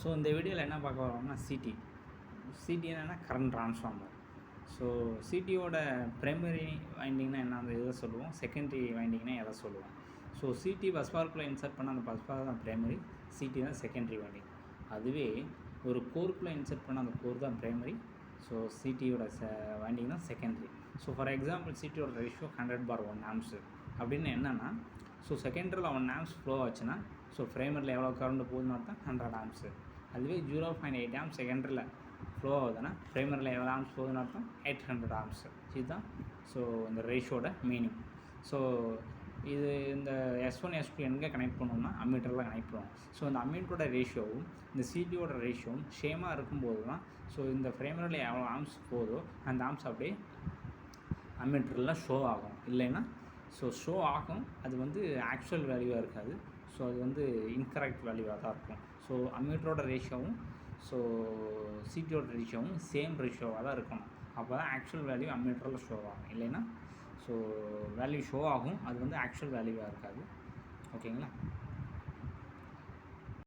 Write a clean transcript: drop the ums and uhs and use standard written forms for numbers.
So இந்த வீடியோவில் என்ன பார்க்க வரோம்னா சிடி என்னென்னா கரண்ட் ட்ரான்ஸ்ஃபார்மர். ஸோ சிடியோட ப்ரைமரி வைண்டிங்னா என்ன அந்த எதை சொல்லுவோம், செகண்டரி வைண்டிங்னா எதை சொல்லுவோம். ஸோ சிடி பஸ் பார்க்குள்ளே இன்சர்ட் பண்ண அந்த பஸ் பார் தான் ப்ரைமரி, சிடி தான் செகண்டரி வைண்டிங். அதுவே ஒரு கோருக்குள்ளே இன்சர்ட் பண்ண அந்த கோர் தான் ப்ரைமரி, ஸோ சிடியோட வைண்டிங் தான் செகண்டரி. ஸோ ஃபார் எக்ஸாம்பிள் சிடியோட ரேஷியோ 100/1 ஆம்ஸ் அப்படின்னு என்னென்னா, ஸோ செகண்டரியில் 1 ஆம்ஸ் ஃப்ளோ ஆச்சுன்னா ஸோ ப்ரைமரியில் எவ்வளோ கரண்ட் போகுதுன்னு அர்த்தம் 100 ஆம்ஸு. அதுவே 0.8 ஆம்ஸ் செகண்டரியில் ஃப்ளோ ஆகுதுன்னா ப்ரைமரியில் எவ்வளோ ஆம்ஸ் போகுதுன்னு அர்த்தம் 800 ஆம்ஸு. இதுதான் ஸோ இந்த ரேஷியோட மீனிங். ஸோ இது இந்த S1 S2 எங்கே கனெக்ட் பண்ணோம்னா அம்மீட்டரில் கனெக்ட் பண்ணுவோம். ஸோ இந்த அம்மீட்டரோட ரேஷியோவும் இந்த சிடியோட ரேஷியோவும் சேமாக இருக்கும்போது தான் ஸோ இந்த ப்ரைமரியில் எவ்வளோ ஆம்ஸ் போதோ அந்த ஆம்ஸ் அப்படியே அம்மீட்டரில் ஷோ ஆகும். இல்லைன்னா ஸோ ஷோ ஆகும், அது வந்து ஆக்சுவல் வேல்யூவாக இருக்காது. ஸோ அது வந்து இன்கரெக்ட் வேல்யூவாக தான் இருக்கும். ஸோ அம்மீட்டரோட ரேஷியோவும் ஸோ சிடியோட ரேஷியோவும் சேம் ரேஷியோவாக தான் இருக்கணும். அப்போ தான் ஆக்சுவல் வேல்யூ அம்மீட்டரில் ஷோ ஆகும். இல்லைன்னா ஸோ வேல்யூ ஷோ ஆகும், அது வந்து ஆக்சுவல் வேல்யூவாக இருக்காது. ஓகேங்களா?